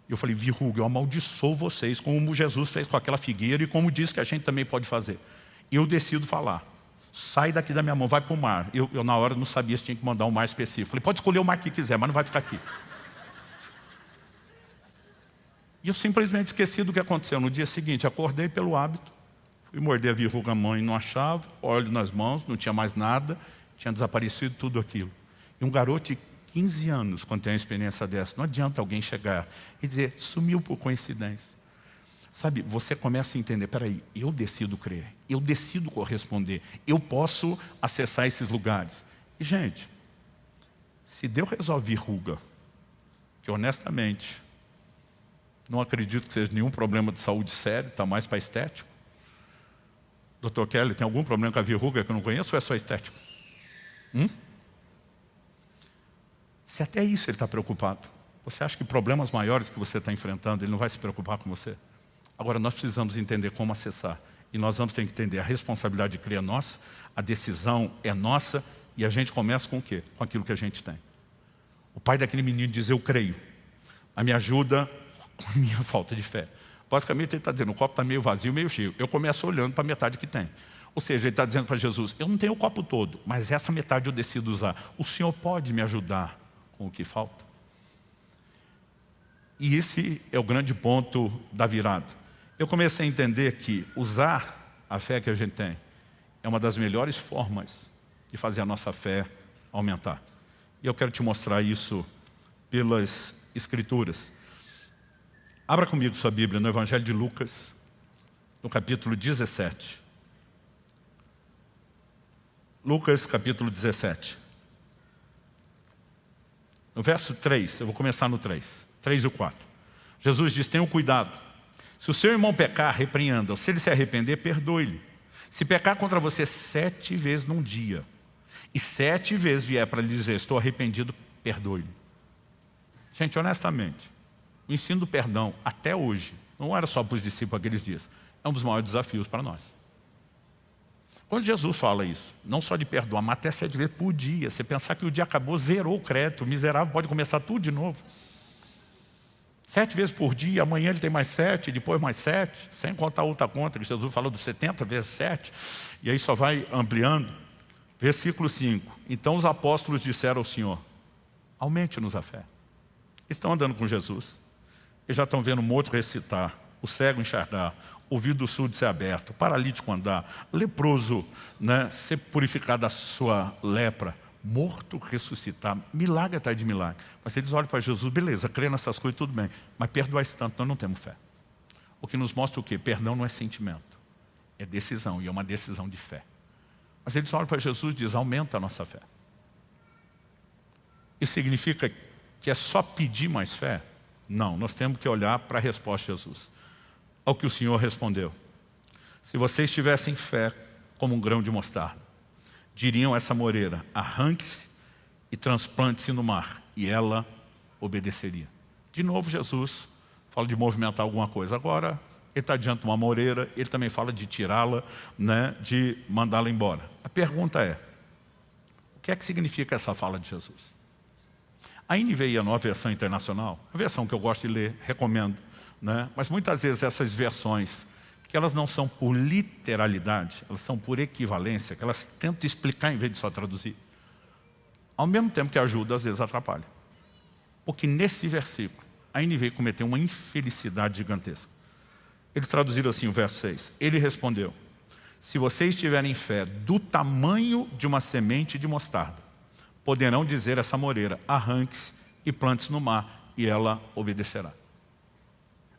E eu falei: verruga, eu amaldiçoo vocês, como Jesus fez com aquela figueira e como diz que a gente também pode fazer. E eu decido falar: sai daqui da minha mão, vai para o mar. Eu na hora não sabia se tinha que mandar um mar específico. Falei: pode escolher o mar que quiser, mas não vai ficar aqui. E eu simplesmente esqueci do que aconteceu. No dia seguinte, acordei pelo hábito, fui morder a verruga, a mãe não achava, olho nas mãos, não tinha mais nada, tinha desaparecido tudo aquilo. E um garoto de 15 anos, quando tem uma experiência dessa, não adianta alguém chegar e dizer: sumiu por coincidência. Sabe, você começa a entender: peraí, eu decido crer, eu decido corresponder, eu posso acessar esses lugares. E gente, se Deus resolve verruga, que honestamente não acredito que seja nenhum problema de saúde sério, está mais para estético. Dr. Kelly, tem algum problema com a verruga que eu não conheço ou é só estético? Se até isso ele está preocupado, você acha que problemas maiores que você está enfrentando, ele não vai se preocupar com você? Agora, nós precisamos entender como acessar. E nós vamos ter que entender: a responsabilidade de crer é nossa, a decisão é nossa, e a gente começa com o quê? Com aquilo que a gente tem. O pai daquele menino diz: eu creio, a me ajuda com a minha falta de fé. Basicamente ele está dizendo: o copo está meio vazio, meio cheio. Eu começo olhando para a metade que tem. Ou seja, ele está dizendo para Jesus: eu não tenho o copo todo, mas essa metade eu decido usar. O Senhor pode me ajudar com o que falta? E esse é o grande ponto da virada. Eu comecei a entender que usar a fé que a gente tem é uma das melhores formas de fazer a nossa fé aumentar. E eu quero te mostrar isso pelas Escrituras. Abra comigo sua Bíblia no Evangelho de Lucas, no capítulo 17. Lucas, capítulo 17. No verso 3, eu vou começar no 3 e o 4. Jesus diz: tenham cuidado. Se o seu irmão pecar, repreenda-o. Se ele se arrepender, perdoe-lhe. Se pecar contra você 7 vezes num dia, e 7 vezes vier para lhe dizer: estou arrependido, perdoe-lhe. Gente, honestamente, o ensino do perdão, até hoje, não era só para os discípulos aqueles dias, é um dos maiores desafios para nós. Quando Jesus fala isso, não só de perdoar, mas até 7 vezes por dia, você pensar que o dia acabou, zerou o crédito, o miserável pode começar tudo de novo. 7 vezes por dia, amanhã ele tem mais 7, depois mais 7, sem contar outra conta, que Jesus falou dos 70 vezes 7, e aí só vai ampliando. Versículo 5. Então os apóstolos disseram ao Senhor: aumente-nos a fé. Estão andando com Jesus. Eles já estão vendo o morto ressuscitar, o cego enxergar, o ouvido surdo ser aberto, o paralítico andar, leproso, né, ser purificado da sua lepra, morto ressuscitar, milagre atrás de milagre. Mas eles olham para Jesus: beleza, crê nessas coisas, tudo bem, mas perdoar esse tanto, nós não temos fé. O que nos mostra o quê? Perdão não é sentimento, é decisão, e é uma decisão de fé. Mas eles olham para Jesus e dizem: aumenta a nossa fé. Isso significa que é só pedir mais fé? Não, nós temos que olhar para a resposta de Jesus. Ao que o Senhor respondeu: se vocês tivessem fé como um grão de mostarda, diriam a essa moreira: arranque-se e transplante-se no mar, e ela obedeceria. De novo Jesus fala de movimentar alguma coisa. Agora ele está diante de uma moreira, ele também fala de tirá-la, né, de mandá-la embora. A pergunta é: o que é que significa essa fala de Jesus? A NVI, a nova versão internacional, a versão que eu gosto de ler, recomendo, né? Mas muitas vezes essas versões, que elas não são por literalidade, elas são por equivalência, que elas tentam explicar em vez de só traduzir. Ao mesmo tempo que ajuda, às vezes atrapalha. Porque nesse versículo, a NVI cometeu uma infelicidade gigantesca. Eles traduziram assim o verso 6. Ele respondeu: se vocês tiverem fé do tamanho de uma semente de mostarda, poderão dizer a essa moreira: arranque-se e plante-se no mar, e ela obedecerá.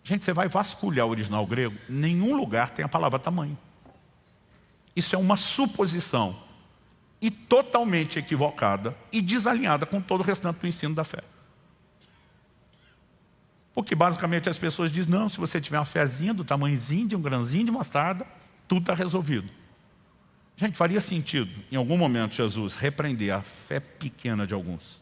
Gente, você vai vasculhar o original grego, nenhum lugar tem a palavra tamanho. Isso é uma suposição, e totalmente equivocada e desalinhada com todo o restante do ensino da fé. Porque basicamente as pessoas dizem: não, se você tiver uma fezinha do tamanhozinho de um grãozinho de mostarda, tudo está resolvido. Gente, faria sentido, em algum momento, Jesus repreender a fé pequena de alguns.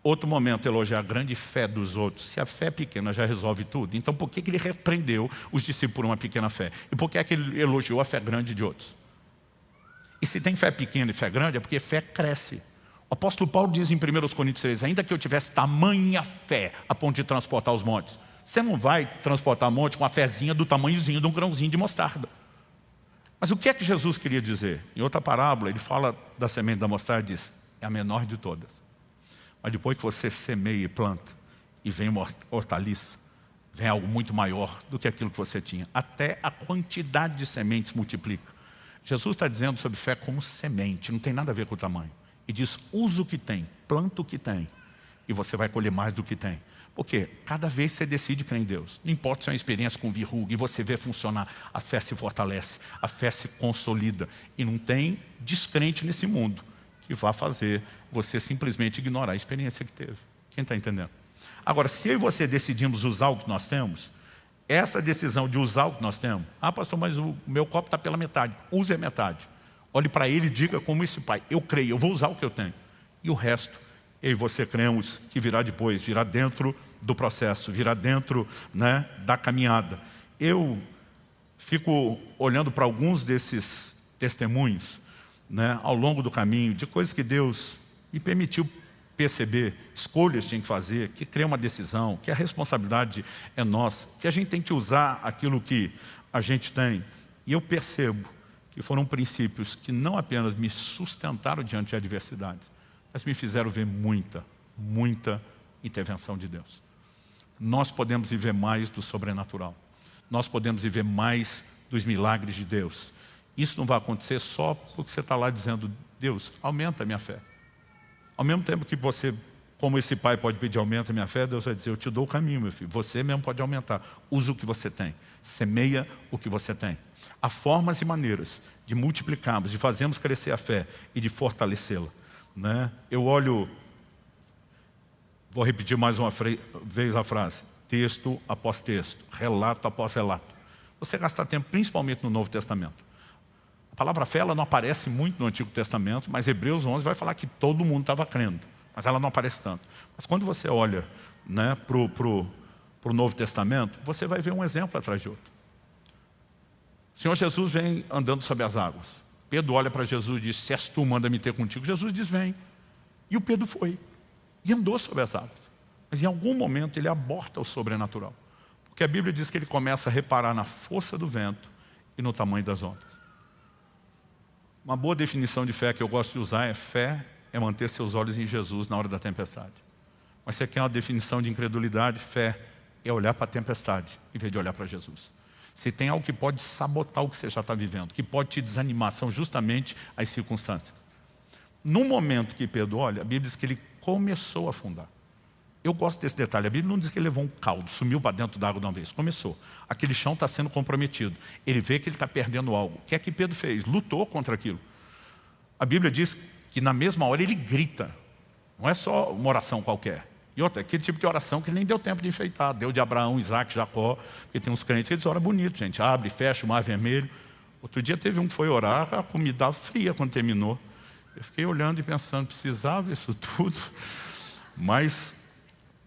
Outro momento, elogiar a grande fé dos outros. Se a fé pequena já resolve tudo, então por que ele repreendeu os discípulos por uma pequena fé? E por que é que ele elogiou a fé grande de outros? E se tem fé pequena e fé grande, é porque fé cresce. O apóstolo Paulo diz em 1 Coríntios 3, ainda que eu tivesse tamanha fé a ponto de transportar os montes, você não vai transportar monte com a fezinha do tamanhozinho de um grãozinho de mostarda. Mas o que é que Jesus queria dizer? Em outra parábola, ele fala da semente da mostarda e diz: é a menor de todas. Mas depois que você semeia e planta, e vem uma hortaliça, vem algo muito maior do que aquilo que você tinha. Até a quantidade de sementes multiplica. Jesus está dizendo sobre fé como semente, não tem nada a ver com o tamanho. E diz: usa o que tem, planta o que tem, e você vai colher mais do que tem. Porque cada vez você decide crer em Deus, não importa se é uma experiência com verruga, e você vê funcionar, a fé se fortalece, a fé se consolida. E não tem descrente nesse mundo que vá fazer você simplesmente ignorar a experiência que teve. Quem está entendendo? Agora, se eu e você decidimos usar o que nós temos, essa decisão de usar o que nós temos: ah, pastor, mas o meu copo está pela metade. Use a metade. Olhe para ele e diga como esse pai: eu creio, eu vou usar o que eu tenho. E o resto, eu e você cremos que virá depois, virá dentro do processo, virá dentro, né, da caminhada. Eu fico olhando para alguns desses testemunhos, né, ao longo do caminho, de coisas que Deus me permitiu perceber, escolhas que tinha que fazer, que cria uma decisão, que a responsabilidade é nossa, que a gente tem que usar aquilo que a gente tem. E eu percebo que foram princípios que não apenas me sustentaram diante de adversidades, mas me fizeram ver muita intervenção de Deus. Nós podemos viver mais do sobrenatural. Nós podemos viver mais dos milagres de Deus. Isso não vai acontecer só porque você está lá dizendo: Deus, aumenta a minha fé. Ao mesmo tempo que você, como esse pai, pode pedir aumenta a minha fé, Deus vai dizer: eu te dou o caminho, meu filho. Você mesmo pode aumentar. Usa o que você tem. Semeia o que você tem. Há formas e maneiras de multiplicarmos, de fazermos crescer a fé e de fortalecê-la, né? Eu olho, vou repetir mais uma vez a frase: texto após texto, relato após relato. Você gasta tempo principalmente no Novo Testamento. A palavra fé, ela não aparece muito no Antigo Testamento, mas Hebreus 11 vai falar que todo mundo estava crendo, mas ela não aparece tanto. Mas quando você olha, né, para o Novo Testamento, você vai ver um exemplo atrás de outro. O Senhor Jesus vem andando sobre as águas. Pedro olha para Jesus e diz: se és tu, manda-me ter contigo. Jesus diz: vem. E o Pedro foi e andou sobre as águas. Mas em algum momento ele aborta o sobrenatural. Porque a Bíblia diz que ele começa a reparar na força do vento e no tamanho das ondas. Uma boa definição de fé que eu gosto de usar é: fé é manter seus olhos em Jesus na hora da tempestade. Mas você quer uma definição de incredulidade? Fé é olhar para a tempestade em vez de olhar para Jesus. Se tem algo que pode sabotar o que você já está vivendo, que pode te desanimar, são justamente as circunstâncias. No momento que Pedro olha, a Bíblia diz que ele começou a afundar. Eu gosto desse detalhe. A Bíblia não diz que ele levou um caldo, sumiu para dentro da água de uma vez. Começou. Aquele chão está sendo comprometido. Ele vê que ele está perdendo algo. O que é que Pedro fez? Lutou contra aquilo. A Bíblia diz que na mesma hora ele grita. Não é só uma oração qualquer. E outra, aquele tipo de oração que nem deu tempo de enfeitar. Deus de Abraão, Isaac, Jacó. Porque tem uns crentes que eles oram bonito, gente. Abre, fecha o mar vermelho. Outro dia teve um que foi orar, a comida estava fria quando terminou. Eu fiquei olhando e pensando, precisava isso tudo? Mas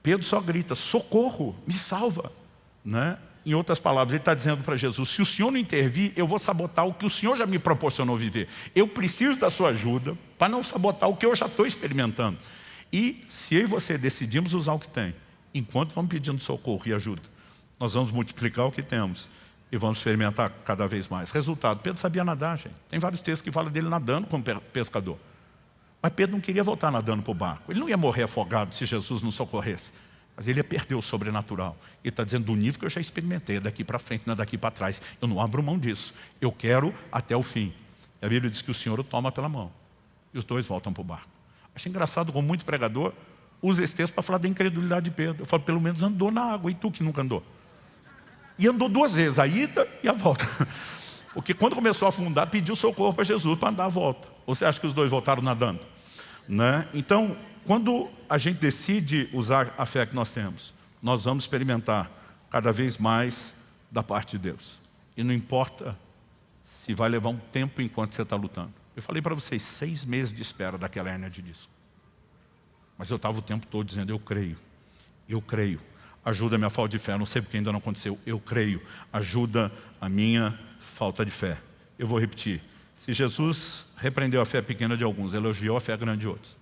Pedro só grita: socorro, me salva, né? Em outras palavras, ele está dizendo para Jesus: se o Senhor não intervir, eu vou sabotar o que o Senhor já me proporcionou viver. Eu preciso da sua ajuda para não sabotar o que eu já estou experimentando. E se eu e você decidimos usar o que tem, enquanto vamos pedindo socorro e ajuda, nós vamos multiplicar o que temos e vamos experimentar cada vez mais. Resultado: Pedro sabia nadar, gente. Tem vários textos que falam dele nadando como pescador. Mas Pedro não queria voltar nadando para o barco. Ele não ia morrer afogado se Jesus não socorresse. Mas ele ia perder o sobrenatural. Ele está dizendo: do nível que eu já experimentei, é daqui para frente, não é daqui para trás. Eu não abro mão disso. Eu quero até o fim. E a Bíblia diz que o Senhor o toma pela mão. E os dois voltam para o barco. Achei engraçado como muito pregador usa esse texto para falar da incredulidade de Pedro. Eu falo: pelo menos andou na água. E tu que nunca andou? E andou 2 vezes, a ida e a volta. Porque quando começou a afundar, pediu socorro para Jesus para andar a volta. Ou você acha que os dois voltaram nadando? Né? Então, quando a gente decide usar a fé que nós temos, nós vamos experimentar cada vez mais da parte de Deus. E não importa se vai levar um tempo enquanto você está lutando. Eu falei para vocês, 6 meses de espera daquela hérnia de disco. Mas eu estava o tempo todo dizendo: eu creio, eu creio. Ajuda a minha falta de fé, não sei porque ainda não aconteceu. Eu creio, ajuda a minha falta de fé. Eu vou repetir: se Jesus repreendeu a fé pequena de alguns, elogiou a fé grande de outros.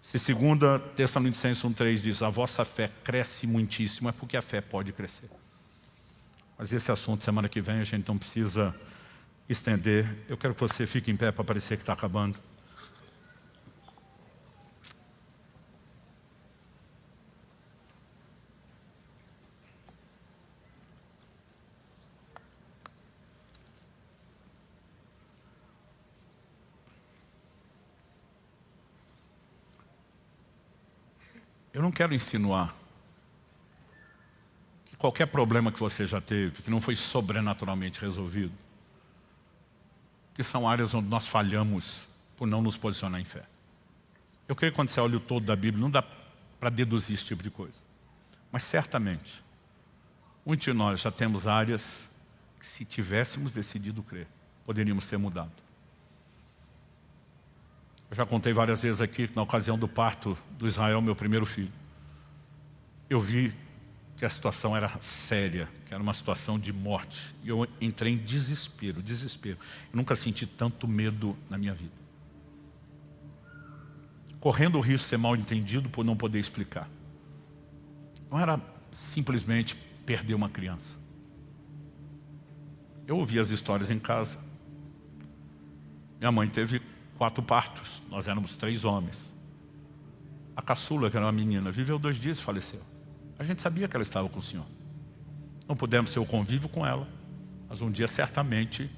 Se 2 Tessalonicenses 1,3 diz: a vossa fé cresce muitíssimo, é porque a fé pode crescer. Mas esse assunto, semana que vem, a gente não precisa estender. Eu quero que você fique em pé para parecer que está acabando. Eu não quero insinuar que qualquer problema que você já teve, que não foi sobrenaturalmente resolvido, que são áreas onde nós falhamos por não nos posicionar em fé. Eu creio que quando você olha o todo da Bíblia, não dá para deduzir esse tipo de coisa. Mas certamente, muitos de nós já temos áreas que, se tivéssemos decidido crer, poderíamos ter mudado. Eu já contei várias vezes aqui que na ocasião do parto do Israel, meu primeiro filho, eu vi que a situação era séria, que era uma situação de morte. E eu entrei em desespero. Eu nunca senti tanto medo na minha vida. Correndo o risco de ser mal entendido por não poder explicar. Não era simplesmente perder uma criança. Eu ouvi as histórias em casa. Minha mãe teve 4 partos, nós éramos 3 homens. A caçula, que era uma menina, viveu 2 dias e faleceu. A gente sabia que ela estava com o Senhor. Não pudemos ter o convívio com ela, mas um dia certamente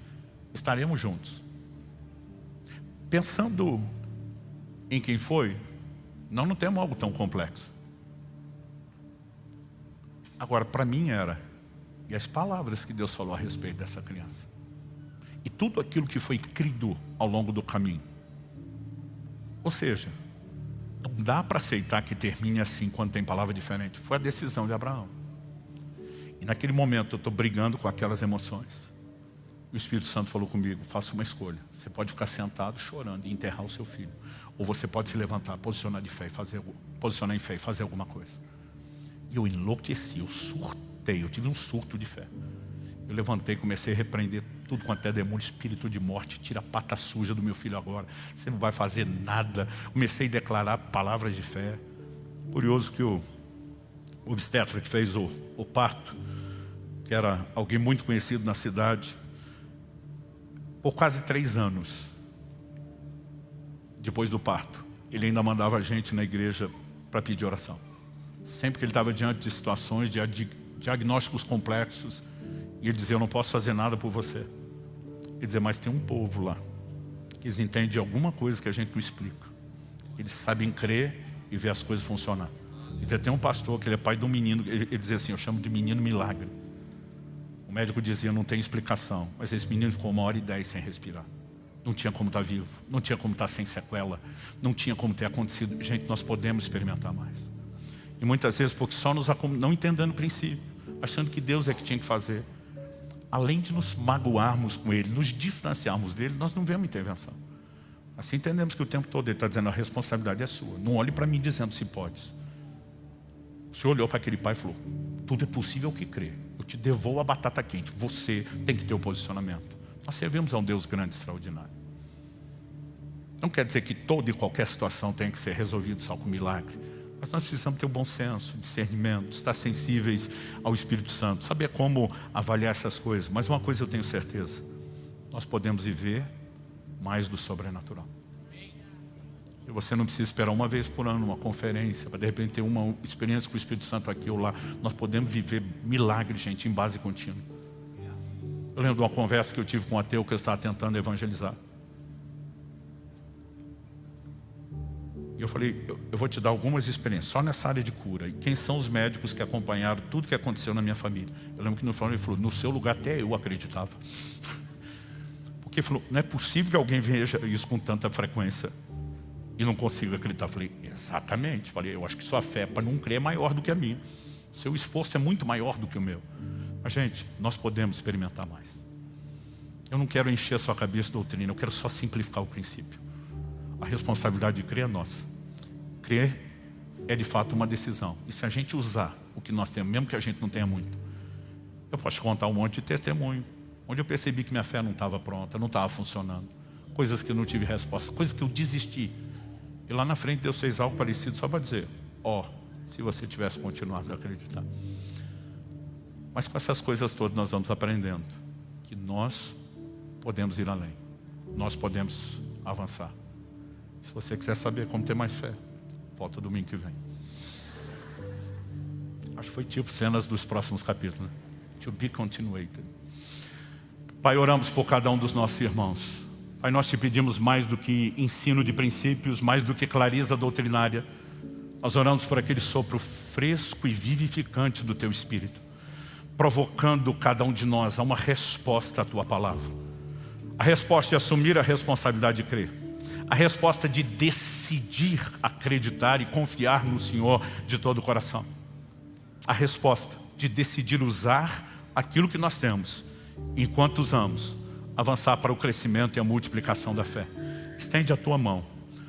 estaremos juntos. Pensando em quem foi, nós não temos algo tão complexo. Agora, para mim era, e as palavras que Deus falou a respeito dessa criança. E tudo aquilo que foi crido ao longo do caminho. Ou seja, não dá para aceitar que termine assim quando tem palavra diferente. Foi a decisão de Abraão. E naquele momento eu estou brigando com aquelas emoções. O Espírito Santo falou comigo: faça uma escolha. Você pode ficar sentado chorando e enterrar o seu filho. Ou você pode se levantar, posicionar em fé e fazer alguma coisa. E eu enlouqueci, eu surtei, eu tive um surto de fé. Eu levantei e comecei a repreender tudo quanto é demônio, espírito de morte. Tira a pata suja do meu filho agora. Você não vai fazer nada. Comecei a declarar palavras de fé. Curioso que o obstetra que fez o parto, que era alguém muito conhecido na cidade, por quase 3 anos, depois do parto, ele ainda mandava a gente na igreja para pedir oração. Sempre que ele estava diante de situações, de diagnósticos complexos, e ele dizia: eu não posso fazer nada por você. Ele dizia: mas tem um povo lá, que eles entendem de alguma coisa que a gente não explica. Eles sabem crer e ver as coisas funcionar. Ele dizia: tem um pastor que ele é pai de um menino, ele dizia assim: eu chamo de menino milagre. O médico dizia: não tem explicação, mas esse menino ficou 1h10 sem respirar. Não tinha como estar vivo, não tinha como estar sem sequela, não tinha como ter acontecido. Gente, nós podemos experimentar mais. E muitas vezes, porque só não entendendo o princípio, achando que Deus é que tinha que fazer. Além de nos magoarmos com Ele, nos distanciarmos dEle, nós não vemos intervenção. Assim entendemos que o tempo todo Ele está dizendo: a responsabilidade é sua. Não olhe para mim dizendo se pode. O Senhor olhou para aquele pai e falou: tudo é possível que crê. Eu te devolvo a batata quente. Você tem que ter o posicionamento. Nós servimos a um Deus grande e extraordinário. Não quer dizer que toda e qualquer situação tenha que ser resolvida só com milagre. Mas nós precisamos ter o bom senso, discernimento, estar sensíveis ao Espírito Santo, saber como avaliar essas coisas. Mas uma coisa eu tenho certeza: nós podemos viver mais do sobrenatural. E você não precisa esperar uma vez por ano uma conferência para de repente ter uma experiência com o Espírito Santo aqui ou lá. Nós podemos viver milagres, gente, em base contínua. Eu lembro de uma conversa que eu tive com um ateu que eu estava tentando evangelizar. E eu falei: eu vou te dar algumas experiências só nessa área de cura. E quem são os médicos que acompanharam tudo que aconteceu na minha família? Eu lembro que no final ele falou: no seu lugar até eu acreditava. Porque ele falou: não é possível que alguém veja isso com tanta frequência e não consiga acreditar. Eu falei: exatamente. Falei: eu acho que sua fé para não crer é maior do que a minha. Seu esforço é muito maior do que o meu. Mas, gente, nós podemos experimentar mais. Eu não quero encher a sua cabeça de doutrina, eu quero só simplificar o princípio. A responsabilidade de crer é nossa. Crer é de fato uma decisão. E se a gente usar o que nós temos, mesmo que a gente não tenha muito, eu posso contar um monte de testemunho, onde eu percebi que minha fé não estava pronta, não estava funcionando. Coisas que eu não tive resposta, coisas que eu desisti. E lá na frente Deus fez algo parecido só para dizer: se você tivesse continuado a acreditar. Mas com essas coisas todas nós vamos aprendendo que nós podemos ir além. Nós podemos avançar. Se você quiser saber como ter mais fé, volta domingo que vem. Acho que foi tipo cenas dos próximos capítulos, né? To be continued. Pai, oramos por cada um dos nossos irmãos. Pai, nós te pedimos mais do que ensino de princípios, mais do que clareza doutrinária. Nós oramos por aquele sopro fresco e vivificante do Teu Espírito, provocando cada um de nós a uma resposta à Tua palavra. A resposta de assumir a responsabilidade de crer. A resposta de decidir acreditar e confiar no Senhor de todo o coração. A resposta de decidir usar aquilo que nós temos, enquanto usamos, avançar para o crescimento e a multiplicação da fé. Estende a tua mão,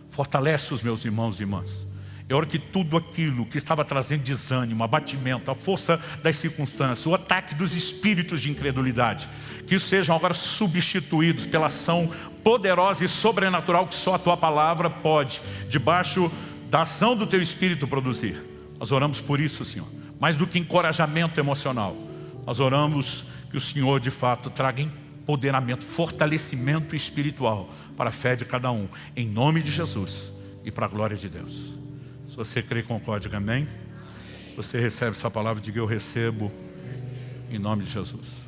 fortalece os meus irmãos e irmãs. Eu oro que tudo aquilo que estava trazendo desânimo, abatimento, a força das circunstâncias, o ataque dos espíritos de incredulidade, que sejam agora substituídos pela ação poderosa e sobrenatural que só a Tua palavra pode, debaixo da ação do Teu Espírito, produzir. Nós oramos por isso, Senhor. Mais do que encorajamento emocional, nós oramos que o Senhor de fato traga empoderamento, fortalecimento espiritual para a fé de cada um, em nome de Jesus e para a glória de Deus. Se você crê, concorde, amém? Se você recebe essa palavra, diga: eu recebo, em nome de Jesus.